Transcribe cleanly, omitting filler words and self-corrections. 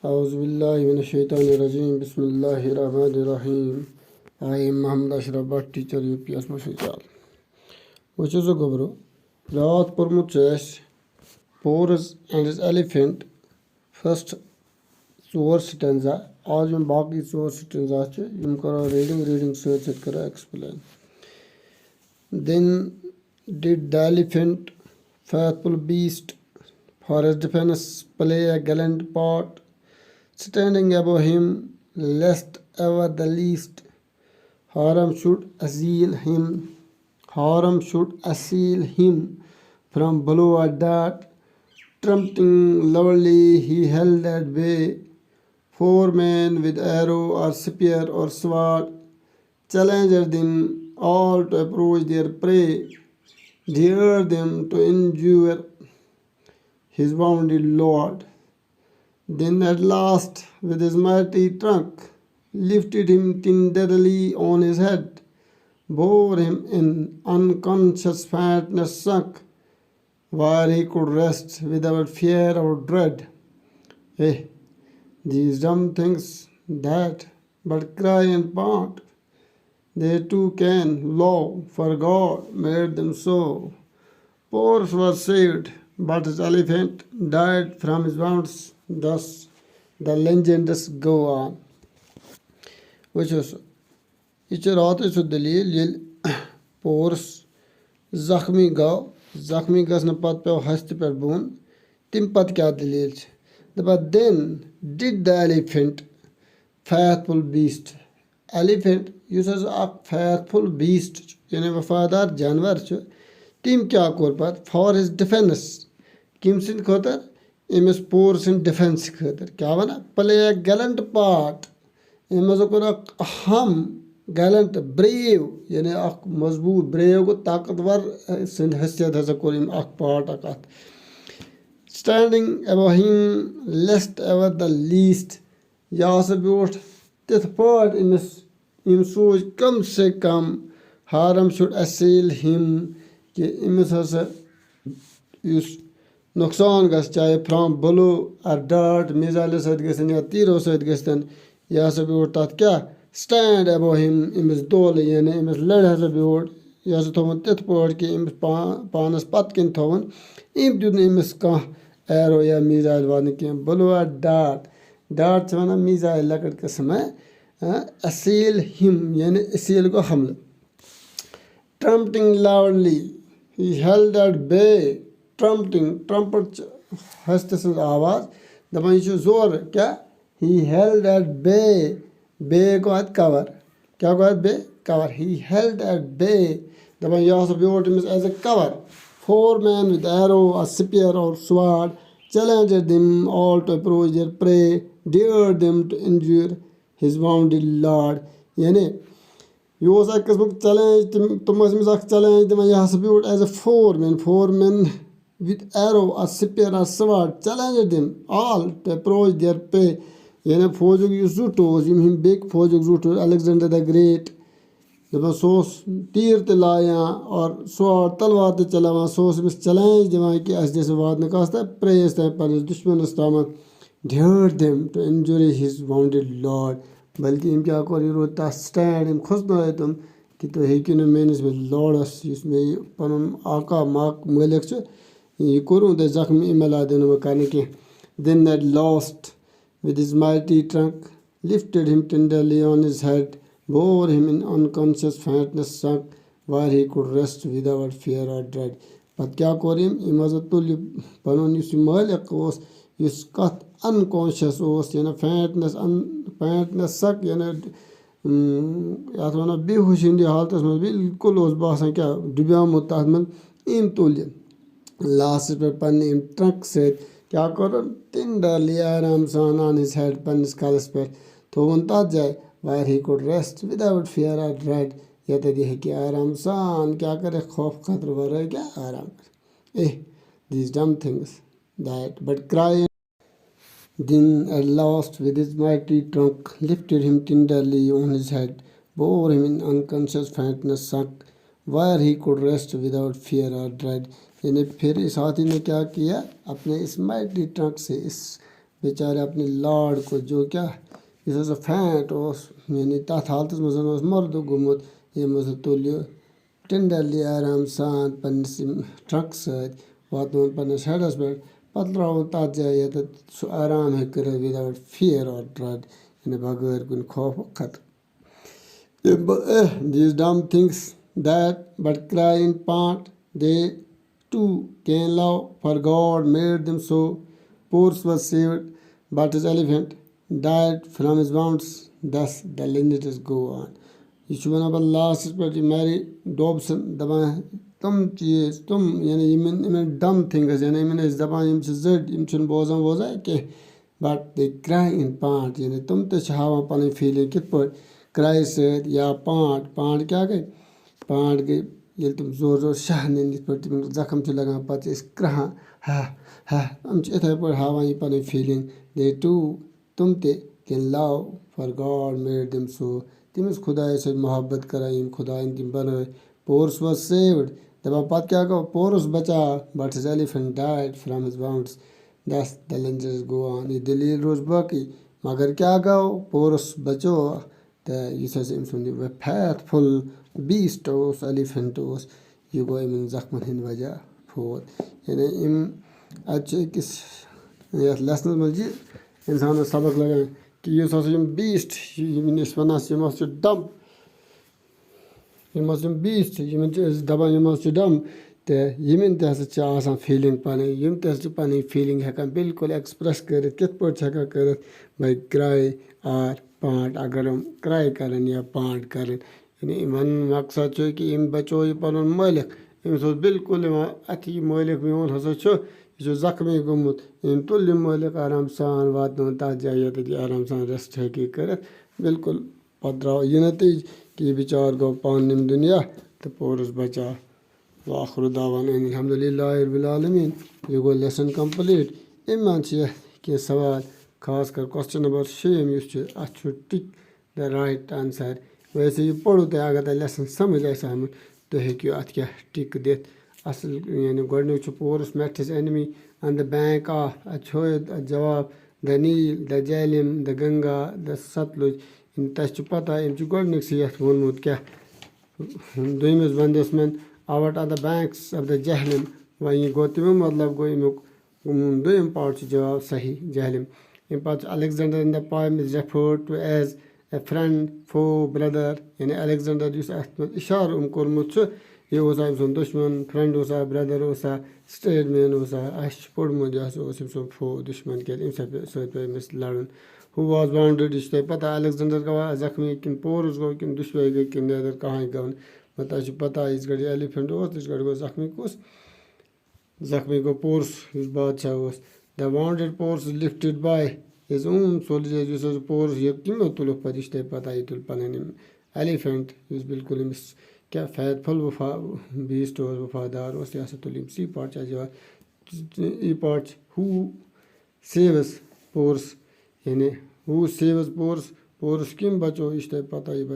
Auzubillahiminash-shaytanir-rajim. Bismillahir-rahmanir-rahim. I am Muhammad Ashraf Bhatt, teacher UPS Mashal. Which is a gobro. Raat Purmuches, Porus and his elephant. First source stanza. आज हम बाकी source stanza चे हम करा reading search करा explain. Then did the elephant, faithful beast, for his defense play a gallant part, standing above him, lest ever the least harm should assail him from below a dart. Trumpeting loudly, he held at bay 4 men with arrow or spear or sword, challenged them all to approach their prey, dared them to injure his wounded lord. Then at last, with his mighty trunk, lifted him tenderly on his head, bore him in unconscious fatness sunk, where he could rest without fear or dread. These dumb things that but cry and part, they too can low, for God made them so. Porus was saved, but his elephant died from his wounds. Thus the legends go on. Which was इचराते सुदलील Porus जख्मी गसन पत पे हस्त पे बुन तिम पत क्या दलील But then did the elephant, faithful beast, elephant uses a faithful beast, यानी वफादार जानवर च टीम क्या कोर पर for his defense Kim Sindh खोतर इमेस Porus in defense खोतर क्या वना play a gallant part इमेस कोर अहम gallant brave यानी अक मजबूत brave को ताकतवर सिंध हैसियत हसा कोर इम अक part अकात standing above him lest ever the least या से ब्योट तिथ part इमेस इम सोच कम से कम harm should assail him कि इमेस हसा युस नुकसान गस चाहे from below a dart missile सद गसन या तीरों सद गसन या से ब्योट तात क्या stand above him इमेस दोल यानी इमेस लड़ हसा ब्योट या से थोवन तिथ part कि इमेस पानस पत किन थोवन इम दुन इमेस का arrow या मिसाइल वाने के below a dart से वना मिसाइल लकड़ के समय assail him यानी assail को हमला trumpeting loudly he held at bay trumpet हस्ते से आवाज दबाई जो जोर क्या he held at bay को आद cover क्या को आद bay cover he held at bay दबाई यहाँ से ब्योट में as a cover 4 men with arrow, a spear or sword, challenged them all to approach their prey, dared them to injure his wounded lord. यानी ये was a challenge. Challenge them यहाँ से ब्योट as a 4 men with arrow, a spear or sword, challenged them all to approach their prey. यानी फौजों की ज़ूटोस इम big फौजों ज़ूटोस Alexander the Great जब सोस तीर ते लाया और स्वार तलवार ते चलावा सोस में चैलेंज दिवाई कि आज जैसे बात ने कहा प्रेस ते पर दुश्मन अस्तामा dared them to injure his wounded lord बल्कि इम क्या करी रोता स्टैंड इम खुश ना है तुम कि तो है कि न मैंने इसमें लॉर्ड इसमें पनम आका माक मलिक च ये करूँ ते जख्मी इमला देने में करने के then that lost with his mighty trunk lifted him tenderly on his head, bore him in unconscious fatness sunk, where he could rest without fear or dread. But क्या कोरिम इमाज़तुल पनों युस मालिक ओस युस कत unconscious ओस याना fatness सक याना यात वना बेहोशिंदी हालत में बिल्कुल ओस बासन क्या डुबिया मुताद में इम तुलियन लास्ट पे पन इम ट्रक से क्या करो tenderly आराम सान on his head पन स्कल्स पे तो उनता जाए where he could rest without fear or dread या तो देह कि आराम सान क्या करे खौफ खतर वरे क्या आराम करे these dumb things that but cry then at last with his mighty trunk lifted him tenderly on his head bore him in unconscious fatness sunk where he could rest without fear or dread यानी फिर इस हाथी ने क्या किया अपने इस mighty trunk से इस बेचारे अपने लाड को जो क्या यह फैट यानी तथ हालत मज मर्द गुमुत यमो तुल्यो टेंडरली आराम सान पन्निस ट्रक सत वातन पन्निस हेडस पे पत तथ जाए ये सह आराम हे कर विदाउट फियर और ड्रेड यानी बगैर कुन खौफ खत these dumb things that but cry in part they too can love for God made them so. Porus was saved but his elephant died from his wounds. Thus the lineages go on. यह one अब last पे Mary Dobson दपान तम चीज तुम यानी इन डम things यानी इन दपान जड़ बोजान वोजा कह but they cry in part यानी तुम हावान पन फीलिंग कित पे क्राई सत या पांट क्या गई पांट गई ये तुम जोर जोर शाह नींद पे जख्म लगान पे क्राहान हा हा हम इथे पे हावान यह पन फीलिंग दे टू तुम ते can love for God made them so तम खुदा से मोहब्बत करान खुदा तम बन पोरस वॉज सेव्ड दपान पे क्या गो पोरस बचा but his elephant died from his wounds दस द लेजेंड्स गो ऑन यह दलील रोज बाकी मगर क्या गो पोरस बचो तो यह फैथफुल बीस्ट एलिफेंट यह गो इन जख्मन हंद वजह फोत यानी अकिस लेसन मज इंसान सबक लगान कि बीस्ट वन डम बीस्ट दपान डम तो यमन तसा फीलिंग पन फीलिंग हेकान बिल्कुल एक्सप्रेस कर कित हेकान कर भाई क्राई आर पांट अगर हम क्राई करन या पांट करन यानी वन मकसद कि इम बचो यह पन मालिक अमिस बिल्कुल अथ यह मालिक मोन हसा यह जख्मी गोमुत अम तुल मालिक आराम सान वातन तथ जाए ये आराम सान रेस्ट हेकी कर बिल्कुल पे द्राव यह नतीज कि यह बिचार गो पान निम दुनिया तो पोरस बचा वाखिर दावाना अल्हम्दुलिल्लाहि रब्बिल आलमीन यह गो लेसन कंप्लीट अम मन कह सवाल खास कर क्वेश्चन नंबर 6 अथ टिक द राइट आंसर वैसे यह पढ़ो तो अगर तुम लेसन समझ आमुत तो हेकियो अथ क्या टिक दित असल यानी गोडनिक Porus met his enemy on the bank of जवाब the Nile the Jhelum the Ganga the Sutlej तह पता गोडनिक ये वोनमुत क्या दोमिस बंदस मन out of the banks of the Jhelum वह गो तमो मतलब गो अमुक दोम पार्ट जवाब सही जहलम अम पे Alexander in the poem is referred to as a friend foe brother यानी अलेक्जेंडर इशार कोर्मुत यह अम दुश्मन फ्रेंड ब्रदर स्टेटमैन पोर्मुत यह फो दुश्मन क्या समिस लड़न हु वाज बाउंडेड यह पता अलेक्जेंडर गवा जख्मी कि पोरस गो कि दुश्मन गई कि नेदर कहाँ गवन मतलब पता इस गड़ी एलिफेंट इस गड़ी गो जख्मी कुस जख्मी गो पोरस बादशाह the wounded Porus lifted by his own soldiers Porus यह कमो तुल पे यह पता यह तुल पन एलिफेंट बिल्कुल अमिस क्या फैथफुल बीस्ट वफादार यह तुल सी पार्ट ई पार्ट हु सेव्स पोरस यानी हु सेव्स पोरस कम बचो यह पता यह